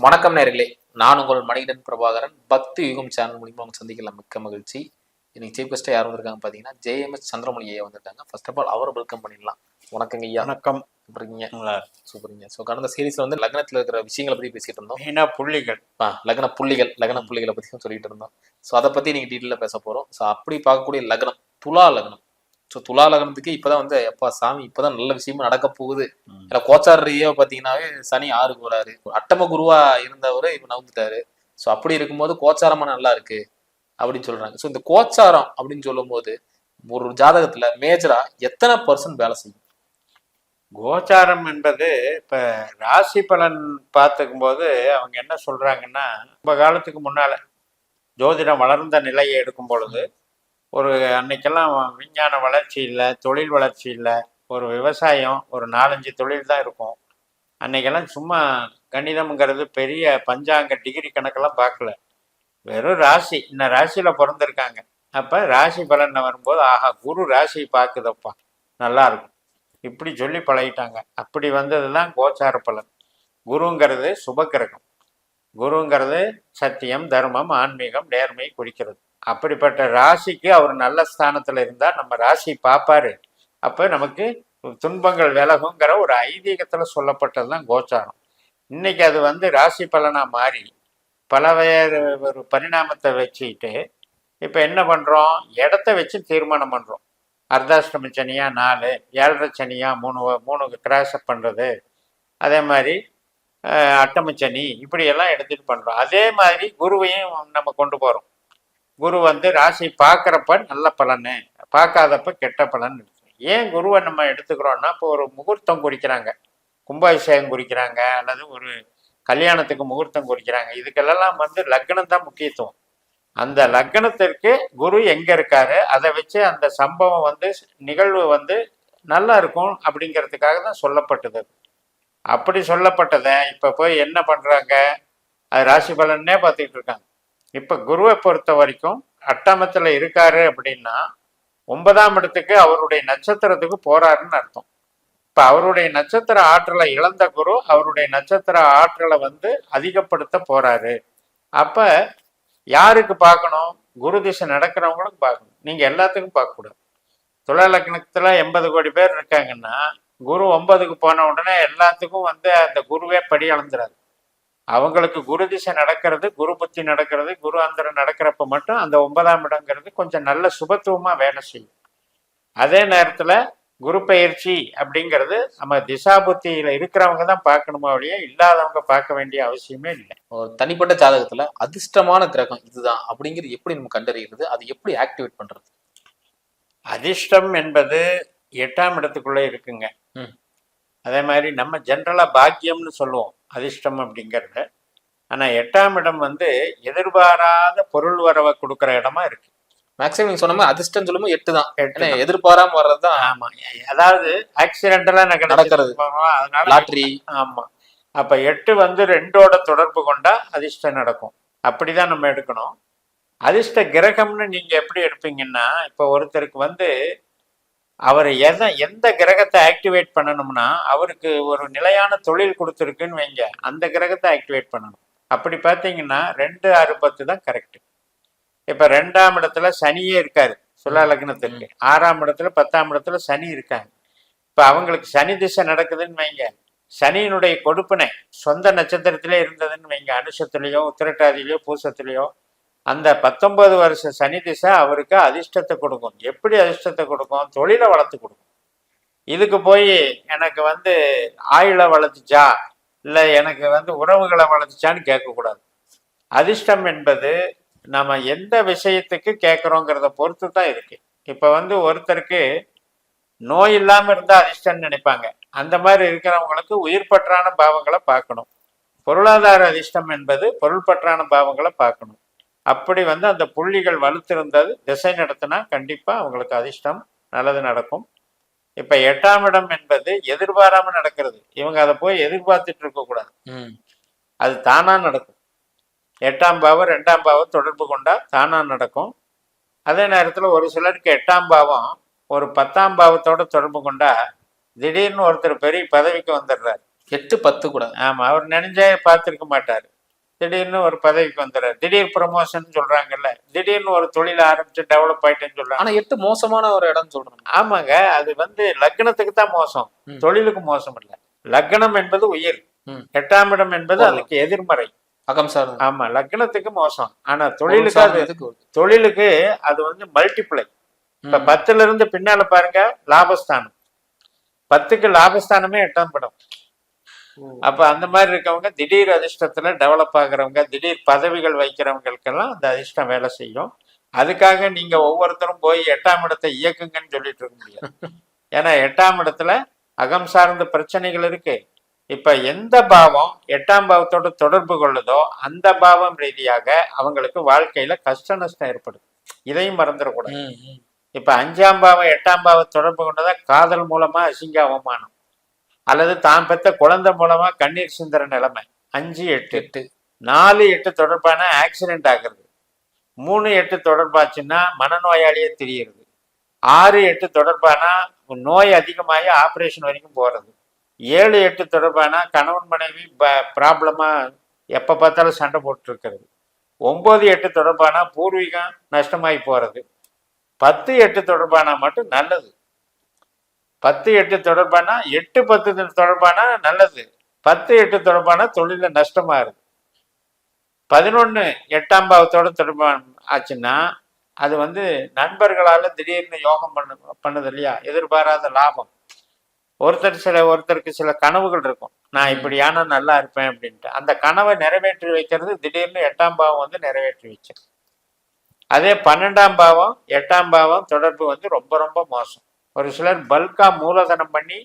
வணக்கம் நேர்களே, நான் உங்கள் மணிகண்டன் பிரபாகரன். பக்தி யுகம் சேனல் மூலியமா அவங்க சந்திக்கலாம், மிக்க மகிழ்ச்சி. இன்னைக்கு சீஃப் கெஸ்ட்டாக யார் வந்திருக்காங்க பார்த்தீங்கன்னா, ஜேஎம்எஸ் சந்திரமொழி ஐயா வந்திருக்காங்க. ஃபர்ஸ்ட் ஆஃப் ஆல் அவரை வெல்கம் பண்ணிடலாம். வணக்கங்க ஐயா. வணக்கம். இருக்கீங்க? சூப்பருங்க. ஸோ கடந்த சீரீஸ்ல வந்து லக்னத்தில் இருக்கிற விஷயங்களை பற்றி பேசிட்டு இருந்தோம். புள்ளிகள் லக்ன புள்ளிகளை பற்றி தான் சொல்லிட்டு இருந்தோம். ஸோ அதை பற்றி நீங்கள் டீட்டெயிலாக பேச போகிறோம். ஸோ அப்படி பார்க்கக்கூடிய லக்னம் துலா லக்னம். ஸோ துலா லக்னத்துக்கு இப்போதான் வந்து எப்பா சாமி இப்போதான் நல்ல விஷயமா நடக்க போகுது. இல்லை கோச்சார் ரீதியாக பார்த்தீங்கன்னாவே சனி 6க்கு வராரு. அட்டம குருவா இருந்தவர் இப்போ நவுந்துட்டாரு. ஸோ அப்படி இருக்கும்போது கோச்சாரமா நல்லா இருக்கு அப்படின்னு சொல்றாங்க. ஸோ இந்த கோச்சாரம் அப்படின்னு சொல்லும் போது ஒரு ஜாதகத்துல மேஜரா எத்தனை % வேலை செய்யும்? கோச்சாரம் என்பது இப்ப ராசி பலன் பார்த்துக்கும் போது அவங்க என்ன சொல்றாங்கன்னா, ரொம்ப காலத்துக்கு முன்னால ஜோதிடம் வளர்ந்த நிலையை எடுக்கும் பொழுது ஒரு அன்னைக்கெல்லாம் விஞ்ஞான வளர்ச்சி இல்லை, தொழில் வளர்ச்சி இல்லை, ஒரு விவசாயம் ஒரு 4-5 தொழில் தான் இருக்கும். அன்னைக்கெல்லாம் சும்மா கணிதம்ங்கிறது பெரிய பஞ்சாங்க டிகிரி கணக்கெல்லாம் பார்க்கல. வெறும் ராசி, இந்த ராசியில பிறந்திருக்காங்க. அப்ப ராசி பலன் வரும்போது ஆஹா குரு ராசி பார்க்குதப்பா நல்லா இருக்கும் இப்படி சொல்லி பழகிட்டாங்க. அப்படி வந்ததுதான் கோச்சார பலன். குருங்கிறது சுபக்கிரகம். குருங்கிறது சத்தியம், தர்மம், ஆன்மீகம், நேர்மை குறிக்கிறது. அப்படிப்பட்ட ராசிக்கு அவர் நல்ல ஸ்தானத்துல இருந்தா நம்ம ராசி பார்ப்பாரு. அப்ப நமக்கு துன்பங்கள் விலகுங்கிற ஒரு ஐதீகத்துல சொல்லப்பட்டதுதான் கோச்சாரம். இன்னைக்கு அது வந்து ராசி பலனா மாறி பல வேறு ஒரு பரிணாமத்தை வச்சுக்கிட்டு இப்ப என்ன பண்றோம், இடத்த வச்சு தீர்மானம் பண்றோம். அர்த்தாஷ்டம சனியா 4, 7.5 சனியா 3 கிராஸ் அப் பண்றது, அதே மாதிரி அட்டமச்சனி இப்படியெல்லாம் எடுத்துட்டு பண்றோம். அதே மாதிரி குருவையும் நம்ம கொண்டு போறோம். குரு வந்து ராசி பார்க்குறப்ப நல்ல பலனு, பார்க்காதப்ப கெட்ட பலன். ஏன் குருவை நம்ம எடுத்துக்கிறோம்னா, இப்போ ஒரு முகூர்த்தம் குறிக்கிறாங்க, கும்பாபிஷேகம் குறிக்கிறாங்க, அல்லது ஒரு கல்யாணத்துக்கு முகூர்த்தம் குறிக்கிறாங்க. இதுக்கெல்லாம் வந்து லக்னம் தான் முக்கியத்துவம். அந்த லக்னத்திற்கு குரு எங்க இருக்காரு அதை வச்சு அந்த சம்பவம் வந்து நிகழ்வு வந்து நல்லா இருக்கும் அப்படிங்கிறதுக்காக தான் சொல்லப்பட்டது. அப்படி சொல்லப்பட்டதை இப்ப போய் என்ன பண்றாங்க, அது ராசி பலன்னே பார்த்துக்கிட்டு இருக்காங்க. இப்ப குருவை பொறுத்த வரைக்கும் அட்டமத்துல இருக்காரு அப்படின்னா 9ஆம் இடத்துக்கு அவருடைய நட்சத்திரத்துக்கு போறாருன்னு அர்த்தம். இப்ப அவருடைய நட்சத்திர ஆற்றலை இழந்த குரு அவருடைய நட்சத்திர ஆற்றலை வந்து அதிகப்படுத்த போறாரு. அப்ப யாருக்கு பார்க்கணும், குரு திசை நடக்கிறவங்களுக்கு பார்க்கணும். நீங்க எல்லாத்துக்கும் பார்க்கக்கூடாது. துலா லக்னத்துல 80 கோடி பேர் இருக்காங்கன்னா குரு 9க்கு போன உடனே எல்லாத்துக்கும் வந்து அந்த குருவே படி அளந்துறாரு. அவங்களுக்கு குரு திசை நடக்கிறது, குரு புத்தி நடக்கிறது, குரு அந்தரம் நடக்கிறப்ப மட்டும் அந்த 9ஆம் இடங்கிறது கொஞ்சம் நல்ல சுபத்துவமா வேலை செய்யும். அதே நேரத்துல குரு பயிற்சி அப்படிங்கிறது நம்ம திசா புத்தியில இருக்கிறவங்க தான் பார்க்கணுமா வழியே, இல்லாதவங்க பார்க்க வேண்டிய அவசியமே இல்லை. தனிப்பட்ட ஜாதகத்துல அதிர்ஷ்டமான கிரகம் இதுதான் அப்படிங்கிறது எப்படி நம்ம கண்டறிகிறது, அது எப்படி ஆக்டிவேட் பண்றது? அதிர்ஷ்டம் என்பது 8ஆம் இடத்துக்குள்ள இருக்குங்க. அதே மாதிரி நம்ம ஜென்ரலா பாக்கியம்னு சொல்லுவோம் அதிர்ஷ்டம் அப்படிங்கிறது. ஆனா 8ஆம் இடம் வந்து எதிர்பாராத பொருள் வரவை கொடுக்குற இடமா இருக்கு. மேக்ஸிமம் நீங்க சொன்ன அதிர்ஷ்டம் சொல்லும்போது 8 தான். எதிர்பாராம வர்றதுதான். ஆமா, அதாவது ஆக்சிடென்டலா நடக்கிறது, அதனால லாட்டரி. ஆமா, அப்ப 8 வந்து 2ஓட தொடர்பு கொண்டா அதிர்ஷ்டம் நடக்கும். அப்படிதான் நம்ம எடுக்கணும். அதிர்ஷ்ட கிரகம்னு நீங்க எப்படி எடுப்பீங்கன்னா, இப்ப ஒருத்தருக்கு வந்து அவர் எந்த கிரகத்தை ஆக்டிவேட் பண்ணணும்னா, அவருக்கு ஒரு நிலையான தொழில் கொடுத்துருக்குன்னு வைங்க, அந்த கிரகத்தை ஆக்டிவேட் பண்ணணும். அப்படி பார்த்தீங்கன்னா 2, 6, 10 தான் கரெக்ட். இப்ப 2ஆம் இடத்துல சனியே இருக்காரு துலா லக்னத்துக்கு, 6ஆம் இடத்துல 10ஆம் இடத்துல சனி இருக்காங்க. இப்ப அவங்களுக்கு சனி திசை நடக்குதுன்னு வைங்க, சனியினுடைய கொடுப்பினை சொந்த நட்சத்திரத்திலே இருந்ததுன்னு வைங்க, அனுஷத்திலேயோ உத்திரட்டாதியிலையோ பூசத்திலேயோ, அந்த 19 வருஷ சனி திசை அவருக்கு அதிர்ஷ்டத்தை கொடுக்கும். எப்படி அதிர்ஷ்டத்தை கொடுக்கும், தொழிலை வளர்த்து கொடுக்கும். இதுக்கு போய் எனக்கு வந்து ஆயுளை வளர்த்துச்சா இல்லை எனக்கு வந்து உறவுகளை வளர்த்துச்சான்னு கேட்கக்கூடாது. அதிர்ஷ்டம் என்பது நம்ம எந்த விஷயத்துக்கு கேட்குறோங்கிறத பொறுத்து தான் இருக்கு. இப்போ வந்து ஒருத்தருக்கு நோய் இல்லாமல் இருந்தால் அதிர்ஷ்டம்னு நினைப்பாங்க. அந்த மாதிரி இருக்கிறவங்களுக்கு உயிர் பற்றான பாவங்களை பார்க்கணும். பொருளாதார அதிர்ஷ்டம் என்பது பொருள் பற்றான பாவங்களை பார்க்கணும். அப்படி வந்து அந்த புள்ளிகள் வலுத்திருந்தது திசை நடத்தினா கண்டிப்பா அவங்களுக்கு அதிர்ஷ்டம் நல்லது நடக்கும். இப்ப 8ஆம் இடம் என்பது எதிர்பாராம நடக்கிறது. இவங்க அதை போய் எதிர்பார்த்துட்டு இருக்க கூடாது, அது தானா நடக்கும். 8ஆம் பாவம் 2ஆம் பாவம் தொடர்பு கொண்டா தானா நடக்கும். அதே நேரத்துல ஒரு சிலருக்கு 8ஆம் பாவம் ஒரு 10ஆம் பாவத்தோட தொடர்பு கொண்டா திடீர்னு ஒருத்தர் பெரிய பதவிக்கு வந்துடுறாரு. 8 10 கூட. ஆமா, அவர் நினைஞ்சே பார்த்திருக்க மாட்டாரு. திடீர்னு ஒரு பதவிக்கு வந்துடுறாரு. திடீர் ப்ரமோஷன் சொல்றாங்கல்ல, திடீர்னு ஒரு தொழில் ஆரம்பிச்சு டெவலப் ஆயிட்டேன்னு சொல்றாங்க. ஆனா 8 மோசமான ஒரு இடம்னு சொல்றேன். ஆமாங்க, அது லக்னத்துக்கு தான் மோசம், ம். தொழிலுக்கு மோசம் இல்லை. லக்னம் என்பது உயிர், ம். 8ஆம் இடம் என்பது பொருள். அதுக்கு எதிர்மறை. அகம் சார் ஆமா, லக்னத்துக்கு மோசம். ஆனா பொருள் தொழிலுக்கு அது மல்டிப்ளை. இப்ப 10ல இருந்து பின்னால பாருங்க, லாபஸ்தானம். 10க்கு லாபஸ்தானமே 8ஆம் இடம். அப்ப அந்த மாதிரி இருக்கவங்க திடீர் அதிர்ஷ்டத்துல டெவலப் ஆகுறவங்க, திடீர் பதவிகள் வைக்கிறவங்களுக்கெல்லாம் அந்த அதிர்ஷ்டம் வேலை செய்யும். அதுக்காக நீங்க ஒவ்வொருத்தரும் போய் 8ஆம் இடத்தை இயக்குங்கன்னு சொல்லிட்டு இருக்க முடியாது. ஏன்னா 8ஆம் இடத்துல அகம் சார்ந்த பிரச்சனைகள் இருக்கு. இப்ப எந்த பாவம் 8ஆம் பாவத்தோட தொடர்பு கொள்ளுதோ அந்த பாவம் ரீதியாக அவங்களுக்கு வாழ்க்கையில கஷ்ட நஷ்டம் ஏற்படுது. இதையும் மறந்துடக்கூடாது. இப்ப 5ஆம் பாவம் 8ஆம் பாவம் தொடர்பு கொண்டதா காதல் மூலமா அசிங்க அவமானம், அல்லது தான் பெற்ற குழந்தை மூலமா கண்ணீர் சிந்துற நிலைமை. 5 8 4 8 தொடர்பான ஆக்சிடென்ட் ஆகுறது. 3 8 தொடர்பாச்சுன்னா மனநோயாளியே தெரியுது. 6 8 தொடர்பானா நோய் அதிகமாகி ஆப்ரேஷன் வரைக்கும் போறது. 7 8 தொடர்பான கணவன் மனைவி ப்ராப்ளமா எப்ப பார்த்தாலும் சண்டை போட்டு இருக்கிறது. 9 8 தொடர்பான பூர்வீகம் நஷ்டமாகி போறது. 10 8 தொடர்பானா மட்டும் நல்லது. 10 8 தொடர்பானா 8 10 தொடர்பானா நல்லது. 10 8 தொடர்பான தொழில நஷ்டமா இருக்கு. 11 8ஆம் பாவத்தோட தொடர்பான ஆச்சுன்னா அது நண்பர்களால திடீர்னு யோகம் பண்ணுது இல்லையா, எதிர்பாராத லாபம். ஒருத்தருக்கு சில கனவுகள் இருக்கும், நான் இப்படியான நல்லா இருப்பேன் அப்படின்ட்டு. அந்த கனவை நிறைவேற்றி வைக்கிறது திடீர்னு 8ஆம் பாவம் நிறைவேற்றி வச்சு. அதே 12ஆம் பாவம் 8ஆம் பாவம் தொடர்பு ரொம்ப ரொம்ப மோசம். ஒரு சிலர் பல்கா மூலதனம் பண்ணி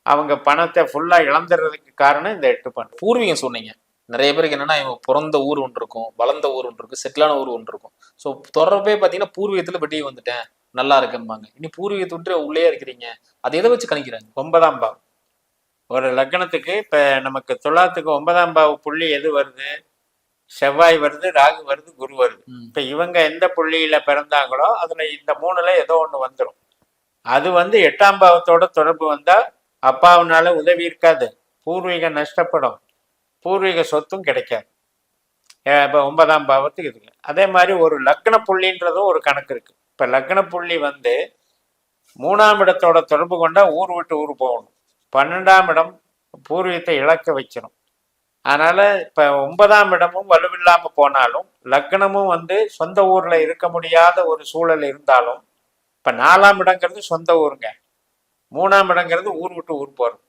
அவங்க பணத்தை ஃபுல்லா இழந்துடுறதுக்கு காரணம் இந்த 8 பண்ணு. பூர்வீகம் சொன்னீங்க. நிறைய பேருக்கு என்னன்னா இவங்க பிறந்த ஊர் ஒன்று இருக்கும், வளர்ந்த ஊர் ஒன்று இருக்கும், செட்டிலான ஊர் ஒன்று இருக்கும். ஸோ தொடர்பே பார்த்தீங்கன்னா பூர்வீகத்துல வெட்டி வந்துட்டேன் நல்லா இருக்கும்பாங்க. இனி பூர்வீகத்தை விட்டு உள்ளே இருக்கிறீங்க, அது எதை வச்சு கணிக்கிறாங்க? 9ஆம் பாவம் ஒரு லக்னத்துக்கு இப்ப நமக்கு துலாத்துக்கு 9ஆம் பாவ புள்ளி எது வருது? செவ்வாய் வருது, ராகு வருது, குரு வருது. இப்ப இவங்க எந்த புள்ளியில பிறந்தாங்களோ அதுல இந்த 3ல ஏதோ ஒண்ணு வந்துடும். அது 8ஆம் பாவத்தோட தொடர்பு வந்தா அப்பாவுனால உதவி இருக்காது, பூர்வீகம் நஷ்டப்படும், பூர்வீக சொத்தும் கிடைக்காது. இப்ப 9ஆம் பாவத்துக்கு இருக்கு. அதே மாதிரி ஒரு லக்ன புள்ளின்றதும் ஒரு கணக்கு இருக்கு. இப்ப லக்ன புள்ளி 3ஆம் இடத்தோட தொடர்பு கொண்டா ஊர் விட்டு ஊர் போகணும். 12ஆம் இடம் பூர்வீகத்தை இழக்க வச்சிடும். அதனால இப்ப 9ஆம் இடமும் வலுவில்லாம போனாலும் லக்னமும் சொந்த ஊர்ல இருக்க முடியாத ஒரு சூழல் இருந்தாலும், இப்ப 4ஆம் இடங்கிறது சொந்த ஊருங்க, 3ஆம் இடங்கிறது ஊர் விட்டு ஊர் போறது.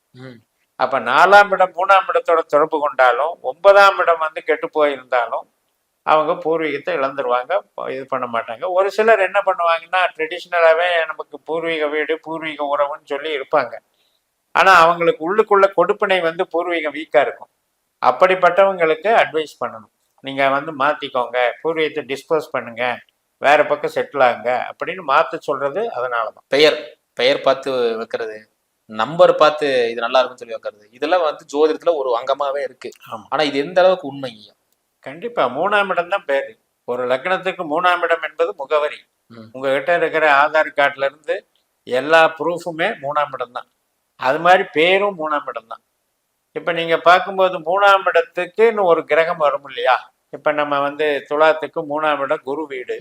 அப்ப 4ஆம் இடம் 3ஆம் இடத்தோட தொடர்பு கொண்டாலும் 9ஆம் இடம் கெட்டு போயிருந்தாலும் அவங்க பூர்வீகத்தை இழந்துருவாங்க, இது பண்ண மாட்டாங்க. ஒரு சிலர் என்ன பண்ணுவாங்கன்னா ட்ரெடிஷ்னலாவே நமக்கு பூர்வீக வீடு பூர்வீக உறவுன்னு சொல்லி இருப்பாங்க. ஆனா அவங்களுக்கு உள்ளுக்குள்ள கொடுப்பினை பூர்வீகம் வீக்கா இருக்கும். அப்படிப்பட்டவங்களுக்கு அட்வைஸ் பண்ணணும், நீங்க மாத்திக்கோங்க, பூர்வீகத்தை டிஸ்போஸ் பண்ணுங்க, வேற பக்கம் செட்டில் ஆகுங்க அப்படின்னு மாத்த சொல்றது. அதனாலதான் பெயர் பார்த்து வைக்கிறது, நம்பர் பார்த்து இது நல்லா இருக்குன்னு சொல்லி வைக்கிறது, இதெல்லாம் ஜோதிடத்துல ஒரு அங்கமாவே இருக்கு. ஆனா இது எந்த அளவுக்கு உண்மைங்க? கண்டிப்பா 3ஆம் இடம் தான் பேரு. ஒரு லக்னத்துக்கு 3ஆம் இடம் என்பது முகவரி. உங்ககிட்ட இருக்கிற ஆதார் கார்டுல இருந்து எல்லா ப்ரூஃபுமே 3ஆம் இடம் தான். அது மாதிரி பேரும் 3ஆம் இடம் தான். இப்ப நீங்க பார்க்கும்போது 3ஆம் இடத்துக்குன்னு ஒரு கிரகம் வரும் இல்லையா? இப்ப நம்ம துலாத்துக்கு 3ஆம் இடம் குரு வீடு,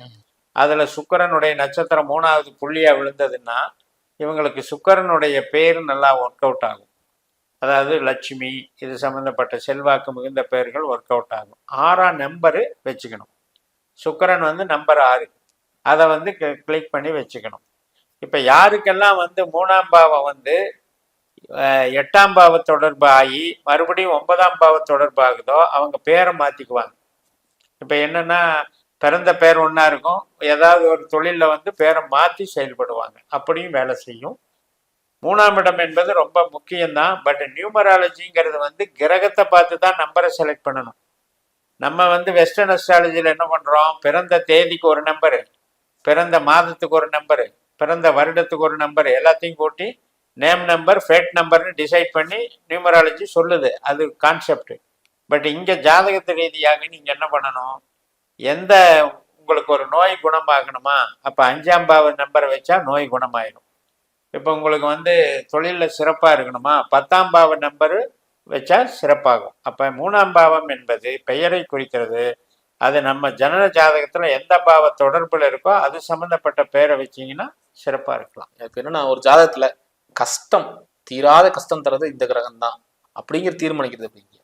அதுல சுக்கிரனுடைய நட்சத்திரம் 3வது புள்ளியா விழுந்ததுன்னா இவங்களுக்கு சுக்கிரனுடைய பேரு நல்லா ஒர்க் அவுட் ஆகும். அதாவது லட்சுமி, இது சம்பந்தப்பட்ட செல்வாக்கு மிகுந்த பெயர்கள் ஒர்க் அவுட் ஆகும். 6ஆம் நம்பரு வச்சுக்கணும். சுக்கிரன் நம்பர் 6, அதை கிளிக் பண்ணி வச்சுக்கணும். இப்ப யாருக்கெல்லாம் 3ஆம் பாவம் 8ஆம் பாவ தொடர்பு ஆகி மறுபடியும் 9ஆம் பாவ தொடர்பு ஆகுதோ அவங்க பேரை மாத்திக்குவாங்க. இப்ப என்னன்னா பிறந்த பேர் ஒன்னா இருக்கும், ஏதாவது ஒரு தொழில பேரை மாத்தி செயல்படுவாங்க, அப்படியும் வேலை செய்யும். 3ஆம் இடம் என்பது ரொம்ப முக்கியம்தான். பட் நியூமராலஜிங்கிறது கிரகத்தை பார்த்து தான் நம்பரை செலக்ட் பண்ணணும். நம்ம வெஸ்டர்ன் அஸ்ட்ராலஜியில் என்ன பண்றோம், பிறந்த தேதிக்கு ஒரு நம்பரு, பிறந்த மாதத்துக்கு ஒரு நம்பரு, பிறந்த வருடத்துக்கு ஒரு நம்பர், எல்லாத்தையும் கூட்டி நேம் நம்பர் ஃபேட் நம்பர்னு டிசைட் பண்ணி நியூமராலஜி சொல்லுது, அது கான்செப்ட். பட் இங்க ஜாதகத்து ரீதியாக நீங்க என்ன பண்ணணும், எந்த உங்களுக்கு ஒரு நோய் குணமாகணுமா, அப்ப 5ஆம் பாவ நம்பரை வச்சா நோய் குணமாயிடும். இப்போ உங்களுக்கு தொழிலில் சிறப்பாக இருக்கணுமா, 10ஆம் பாவ நம்பரு வச்சா சிறப்பாகும். அப்ப 3ஆம் பாவம் என்பது பெயரை குறிக்கிறது. அது நம்ம ஜனன ஜாதகத்துல எந்த பாவ தொடர்புல இருக்கோ அது சம்பந்தப்பட்ட பெயரை வச்சீங்கன்னா சிறப்பா இருக்கலாம். இப்ப என்னன்னா ஒரு ஜாதகத்துல கஷ்டம் தீராத கஷ்டம் தர்றது இந்த கிரகம் தான் அப்படிங்கிற தீர்மானிக்கிறது அப்படிங்க.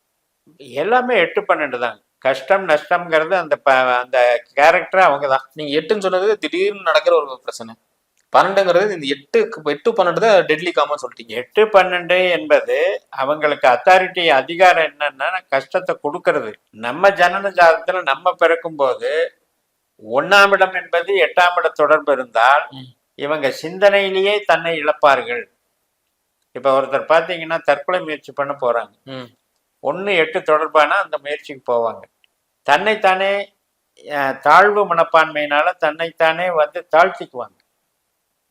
எல்லாமே 8, 12 தான். கஷ்டம் நஷ்டம்ங்கிறது அந்த கேரக்டர் அவங்க தான். நீங்க 8ன்னு சொன்னது திடீர்னு நடக்கிற ஒரு பிரச்சனை. 12ங்கிறது இந்த 8 12 தான் டெட்லி காமன் சொல்லிட்டீங்க. 8, 12 என்பது அவங்களுக்கு அத்தாரிட்டி அதிகாரம் என்னன்னா கஷ்டத்தை கொடுக்கறது. நம்ம ஜனன ஜாதகத்துல நம்ம பிறக்கும் போது 1ஆம் இடம் என்பது 8ஆம் இட தொடர்பு இருந்தால் இவங்க சிந்தனையிலேயே தன்னை இழப்பார்கள். இப்ப ஒருத்தர் பாத்தீங்கன்னா தற்கொலை முயற்சி பண்ண போறாங்க. 1, 8 தொடர்பான அந்த முயற்சிக்கு போவாங்க. தன்னைத்தானே தாழ்வு மனப்பான்மையினால தன்னைத்தானே வந்து தாழ்த்திக்குவாங்க.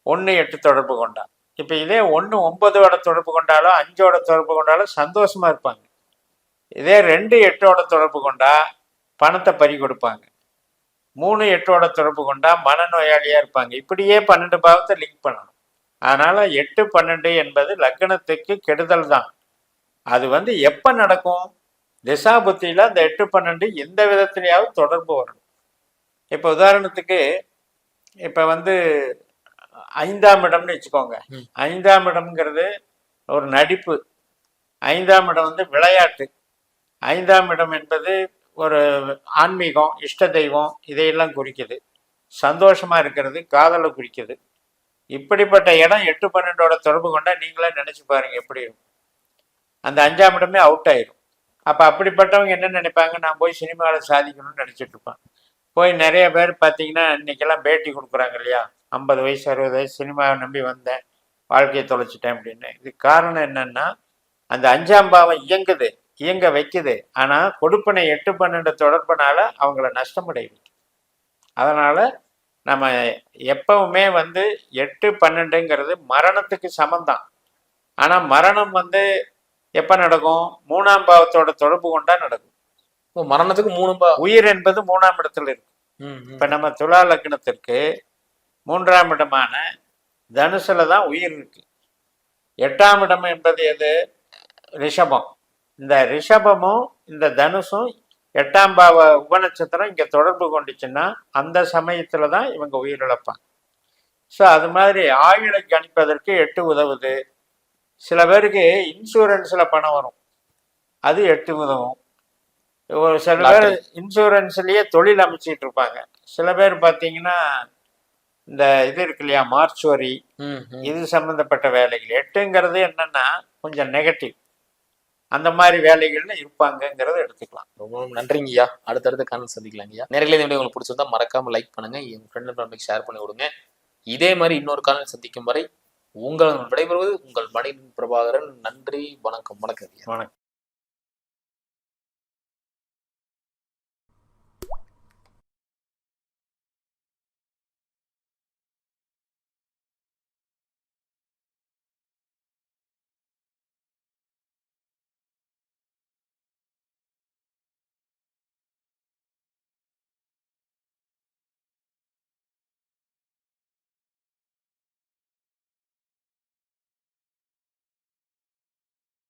1, 8 தொடர்பு கொண்டா. இப்ப இதே 1, 9ஓட தொடர்பு கொண்டாலோ 5ஓட தொடர்பு கொண்டாலோ சந்தோஷமா இருப்பாங்க. இதே 2, 8ஓட தொடர்பு கொண்டா பணத்தை பறி கொடுப்பாங்க. 3, 8ஓட தொடர்பு கொண்டா மனநோயாளியா இருப்பாங்க. இப்படியே 12 பாவத்தை லிங்க் பண்ணணும். அதனால 8, 12 என்பது லக்னத்துக்கு கெடுதல் தான். அது வந்து எப்ப நடக்கும்? திசாபுத்தியில அந்த 8, 12 எந்த விதத்திலேயாவது தொடர்பு வரணும். இப்ப உதாரணத்துக்கு இப்ப வந்து 5ஆம் இடம்னு வச்சுக்கோங்க. 5ஆம் இடம்ங்கிறது ஒரு நடிப்பு. 5ஆம் இடம் வந்து விளையாட்டு. 5ஆம் இடம் என்பது ஒரு ஆன்மீகம், இஷ்ட தெய்வம், இதையெல்லாம் குறிக்குது. சந்தோஷமா இருக்கிறது, காதலை குறிக்குது. இப்படிப்பட்ட இடம் 8, 12ஓட தொடர்பு கொண்டா நீங்களே நினைச்சு பாருங்க எப்படி இருக்கும். அந்த 5ஆம் இடமே அவுட் ஆயிரும். அப்ப அப்படிப்பட்டவங்க என்ன நினைப்பாங்க? நான் போய் சினிமாவில் சாதிக்கணும்னு நினைச்சிட்டு இருப்பான். போய் நிறைய பேர் பார்த்தீங்கன்னா இன்னைக்கெல்லாம் பேட்டி கொடுக்குறாங்க இல்லையா, 50 வயசு 60 வயசு சினிமாவை நம்பி வந்தேன், வாழ்க்கையை தொலைச்சிட்டேன் அப்படின்னு. இதுக்கு காரணம் என்னன்னா அந்த 5ஆம் பாவம் இயங்க வைக்குது. ஆனா கொடுப்பனை 8, 12 தொடர்புனால அவங்கள நஷ்டமடைய வைக்கும். அதனால நம்ம எப்பவுமே வந்து 8, 12ங்கிறது மரணத்துக்கு சமந்தான். ஆனா மரணம் வந்து எப்ப நடக்கும்? 3ஆம் பாவத்தோட தொடர்பு கொண்டா நடக்கும். மரணத்துக்கு 3 உயிர் என்பது 3ஆம் இடத்துல இருக்கு. இப்ப நம்ம துலா லக்னத்திற்கு 3ஆம் இடமான தனுசுல தான் உயிர் இருக்கு. 8ஆம் இடம் என்பது எது? ரிஷபம். இந்த ரிஷபமும் இந்த தனுசும் 8ஆம் பாவ உபநட்சத்திரம் இங்க தொடர்பு கொண்டுச்சுன்னா அந்த சமயத்துல தான் இவங்க உயிரிழப்பாங்க. ஸோ அது மாதிரி ஆயுளை கணிப்பதற்கு 8 உதவுது. சில பேருக்கு இன்சூரன்ஸ்ல பணம் வரும், அது 8 உதவும். ஒரு சில பேர் இன்சூரன்ஸ்லயே தொழில் அமைச்சிட்டு இருப்பாங்க. சில பேர் பார்த்தீங்கன்னா இந்த இது இருக்கு இல்லையா, மார்ச்சுவரி, இது சம்பந்தப்பட்ட வேலைகள். 8ங்கிறது என்னன்னா கொஞ்சம் நெகட்டிவ். அந்த மாதிரி வேலைகள்ல இருப்பாங்கங்கிறத எடுத்துக்கலாம். ரொம்ப நன்றிங்க ஐயா. அடுத்தடுத்து காணல் சந்திக்கலாங்க ஐயா. நேரங்களே இந்த வீடியோ உங்களுக்கு பிடிச்சிருந்தா மறக்காம லைக் பண்ணுங்க, என் ஃப்ரெண்ட் ஃபேமிலிக்கு ஷேர் பண்ணி விடுங்க. இதே மாதிரி இன்னொரு காணல் சந்திக்கும் வரை உங்கள் விடைபெறுவது உங்கள் மணிகண்டன் பிரபாகரன். நன்றி, வணக்கம். வணக்கம்.